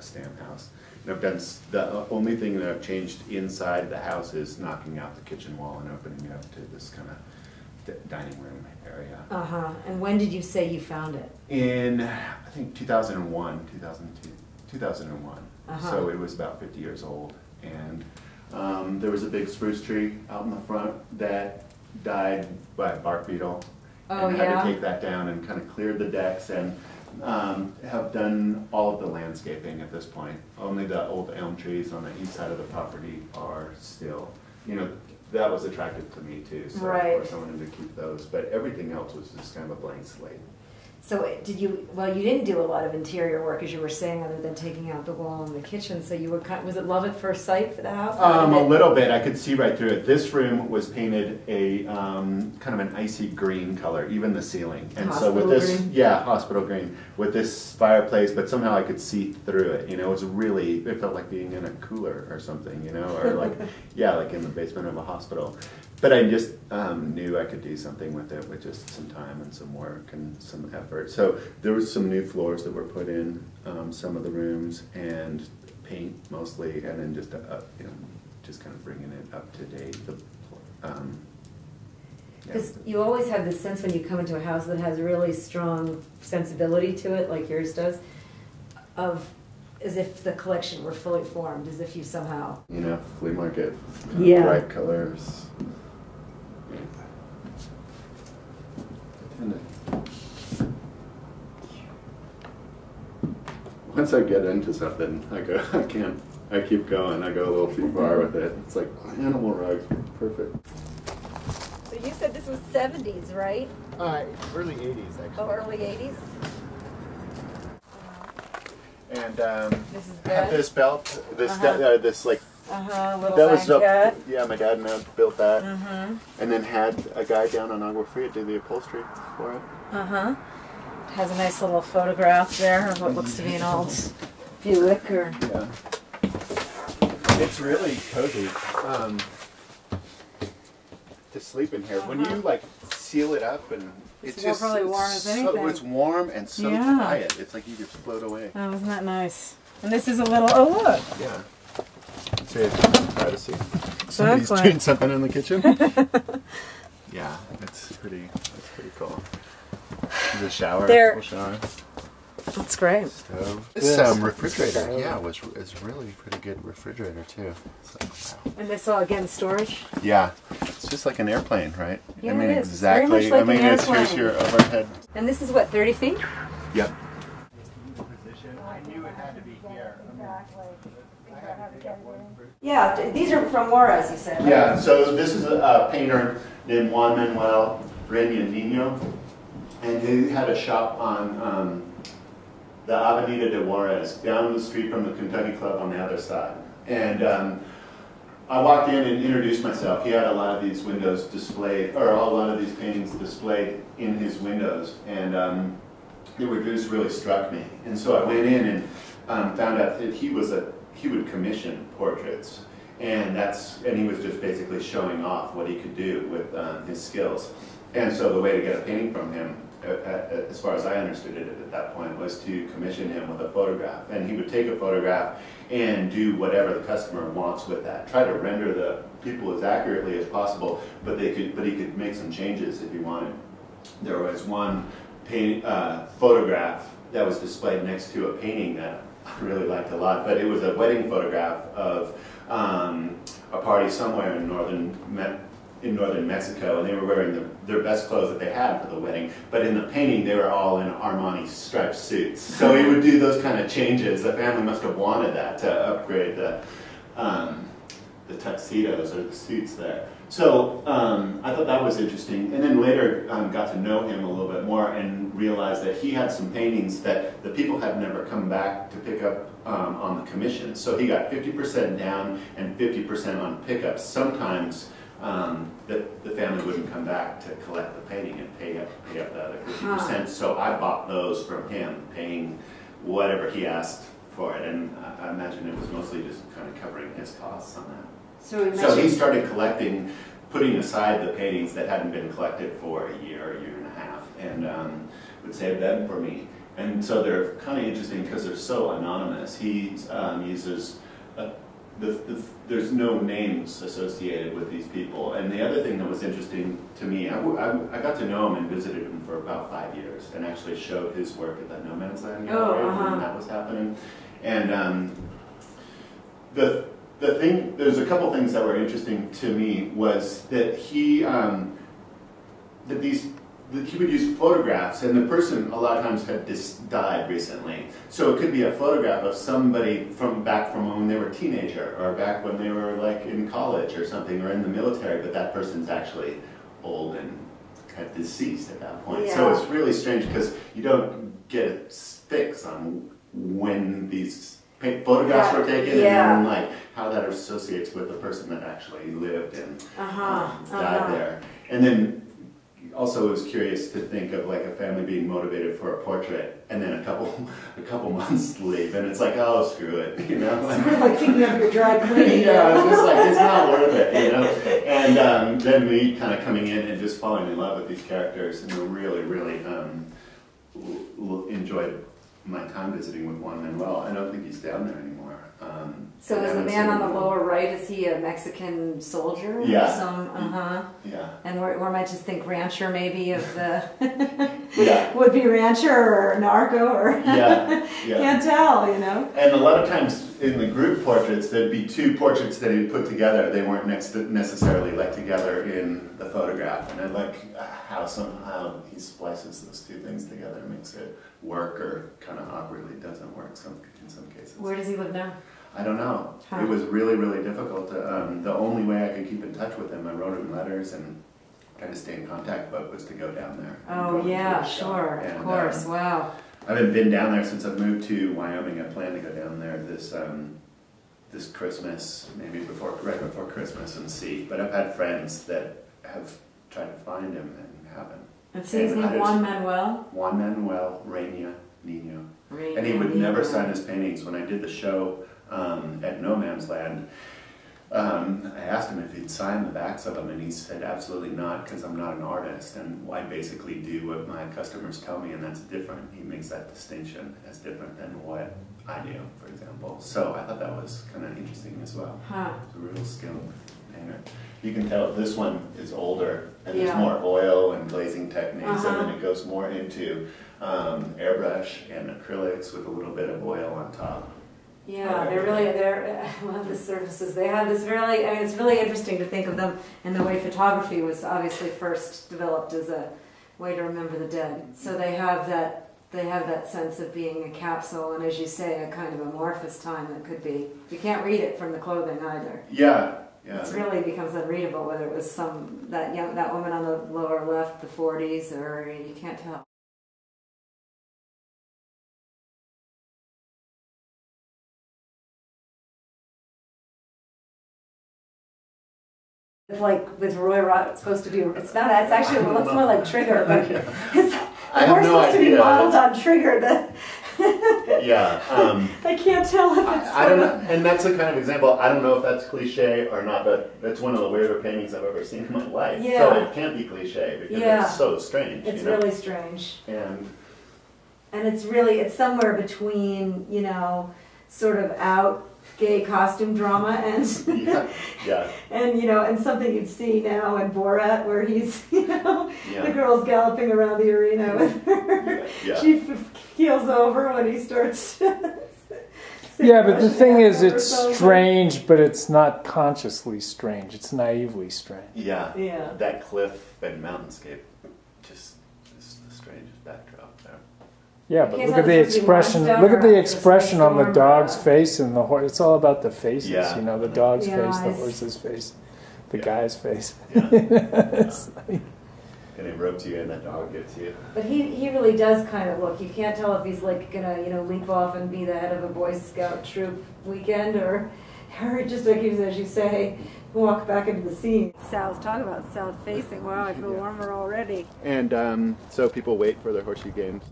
a stamp house. And I've done, the only thing that I've changed inside the house is knocking out the kitchen wall and opening it up to this kind of dining room area. And when did you say you found it? In, I think 2001, 2001. So it was about 50 years old. And there was a big spruce tree out in the front that died by a bark beetle. And I had to take that down and kind of cleared the decks and have done all of the landscaping at this point. Only the old elm trees on the east side of the property are still, you know, that was attractive to me too. So of course I wanted to keep those, but everything else was just kind of a blank slate. So did you, well, you didn't do a lot of interior work, as you were saying, other than taking out the wall in the kitchen, so you were kind of, was it love at first sight for the house? A little bit. I could see right through it. This room was painted a kind of an icy green color, even the ceiling. And hospital so with this, green? yeah, hospital green, with this fireplace, but somehow I could see through it. You know, it was really, it felt like being in a cooler or something, you know, or like, yeah, like in the basement of a hospital. But I just knew I could do something with it with just some time and some work and some effort. So there was some new floors that were put in some of the rooms, and paint mostly, and then just you know, just kind of bringing it up to date. Because you always have this sense when you come into a house that has really strong sensibility to it, like yours does, of as if the collection were fully formed, as if you somehow, you know, flea market, bright colors. Once I get into something, I keep going. I go a little too far with it. It's like animal rugs, perfect. So you said this was 70s, right? Early 80s, actually. Oh, early 80s? And this is had this belt, this like, little that was blanket. yeah, my dad and I built that, and then had a guy down on Agua Fria do the upholstery for it. It has a nice little photograph there of what looks to be an old Buick or. Yeah. It's really cozy to sleep in here. When you like seal it up and it's just really warm as anything. So, it's warm and so quiet. It's like you just float away. Oh, isn't that nice? And this is a little. Oh, look. Yeah. So privacy. Somebody's doing something in the kitchen. Yeah, that's pretty cool. There's a shower. Full shower. That's great. Stove. This refrigerator, yeah, is really pretty good refrigerator too. So, wow. And this all again storage? Yeah, it's just like an airplane, right? Yeah, I mean, it is. exactly. It's very much like an it's here's your overhead. And this is what, 30 feet? Yep. I knew it had to be here. Yeah, these are from Juarez, you said. Right? Yeah, so this is a painter named Juan Manuel Reñandino, and he had a shop on the Avenida de Juarez, down the street from the Kentucky Club on the other side. And I walked in and introduced myself. He had a lot of these windows displayed, or a lot of these paintings displayed in his windows, and they were just really struck me. And so I went in and found out that he would commission portraits, and he was just basically showing off what he could do with his skills. And so the way to get a painting from him, as far as I understood it at that point, was to commission him with a photograph. And he would take a photograph and do whatever the customer wants with that. Try to render the people as accurately as possible, but he could make some changes if he wanted. There was one photograph that was displayed next to a painting that I really liked a lot, but it was a wedding photograph of a party somewhere in northern Mexico, and they were wearing their best clothes that they had for the wedding, but in the painting they were all in Armani striped suits. So he would do those kind of changes. The family must have wanted that to upgrade the tuxedos or the suits there. So I thought that was interesting, and then later got to know him a little bit more and realized that he had some paintings that the people had never come back to pick up on the commission. So he got 50% down and 50% on pickups. Sometimes the family wouldn't come back to collect the painting and pay up the other 50%. So I bought those from him, paying whatever he asked for it, and I imagine it was mostly just kind of covering his costs on that. So he started collecting, putting aside the paintings that hadn't been collected for a year and a half, and would save them for me. And so they're kind of interesting because they're so anonymous. He uses, there's no names associated with these people. And the other thing that was interesting to me, I got to know him and visited him for about 5 years and actually showed his work at that No Man's Land gallery when that was happening. And there's a couple things that were interesting to me was that he would use photographs, and the person a lot of times had died recently. So it could be a photograph of somebody back from when they were a teenager, or back when they were like in college or something, or in the military, but that person's actually old and had deceased at that point. Yeah. So it's really strange because you don't get a fix on when these photographs were taken, and then like how that associates with the person that actually lived and died there. And then also it was curious to think of like a family being motivated for a portrait, and then a couple months leave, and it's like, oh, screw it, you know. It's sort of like thinking of your dry cleaning. Yeah, it's just like, it's not worth it, you know. And then me kind of coming in and just falling in love with these characters, and really, really enjoyed my time visiting with Juan Manuel. I don't think he's down there anymore. So is the man on the lower right, is he a Mexican soldier? Yeah. Yeah. And we might just think rancher maybe of the yeah. would-be rancher or narco or can't tell, you know. And a lot of times in the group portraits, there'd be two portraits that he'd put together. They weren't necessarily like together in the photograph. And I like how somehow he splices those two things together and makes it work, or kind of awkwardly doesn't work in some cases. Where does he live now? I don't know. It was really, really difficult. The only way I could keep in touch with him, I wrote him letters and kind of stay in contact, but was to go down there. Oh yeah, sure, of course. Wow. I haven't been down there since I've moved to Wyoming. I plan to go down there this Christmas, maybe right before Christmas, and see. But I've had friends that have tried to find him and haven't. And so his name Juan Manuel? Juan Manuel Nino. And he would never sign his paintings. When I did the show at No Man's Land, I asked him if he'd sign the backs of them, and he said absolutely not, because I'm not an artist, and I basically do what my customers tell me, and that's different. He makes that distinction as different than what I do, for example. So I thought that was kind of interesting as well. It's a real skilled painter. You can tell this one is older, and there's more oil and glazing techniques, and then it goes more into airbrush and acrylics with a little bit of oil on top. Yeah, I love the surfaces. They have this really, I mean, it's really interesting to think of them in the way photography was obviously first developed as a way to remember the dead. So they have that sense of being a capsule, and as you say, a kind of amorphous time that could be, you can't read it from the clothing either. Yeah. It really becomes unreadable whether it was that woman on the lower left, the 40s, or you can't tell. It's like with Roy Rott, it's supposed to be, it's not, it's actually, it looks more like Trigger, but it's more supposed to be modeled on Trigger. I can't tell if it's I don't know, and that's a kind of example. I don't know if that's cliche or not, but that's one of the weirder paintings I've ever seen in my life. Yeah. So it can't be cliche because it's so strange. It's really strange. And it's somewhere between, you know, sort of out gay costume drama and and and something you'd see now in Borat, where he's the girl's galloping around the arena with her. She keels over when he starts. But the thing is, it's strange, but it's not consciously strange. It's naively strange. Yeah. That cliff and mountainscape, just the strangest backdrop there. Yeah, but look at the expression. Look at the expression on the dog's face and the horse. It's all about the faces. Yeah. You know, the dog's face, the horse's face, the guy's face. And he ropes you in, that dog gets you. But he really does kind of look. You can't tell if he's like gonna leap off and be the head of a Boy Scout troop weekend, or just like as you say, walk back into the scene. South, talk about south facing. Wow, I feel warmer already. And so people wait for their horseshoe games.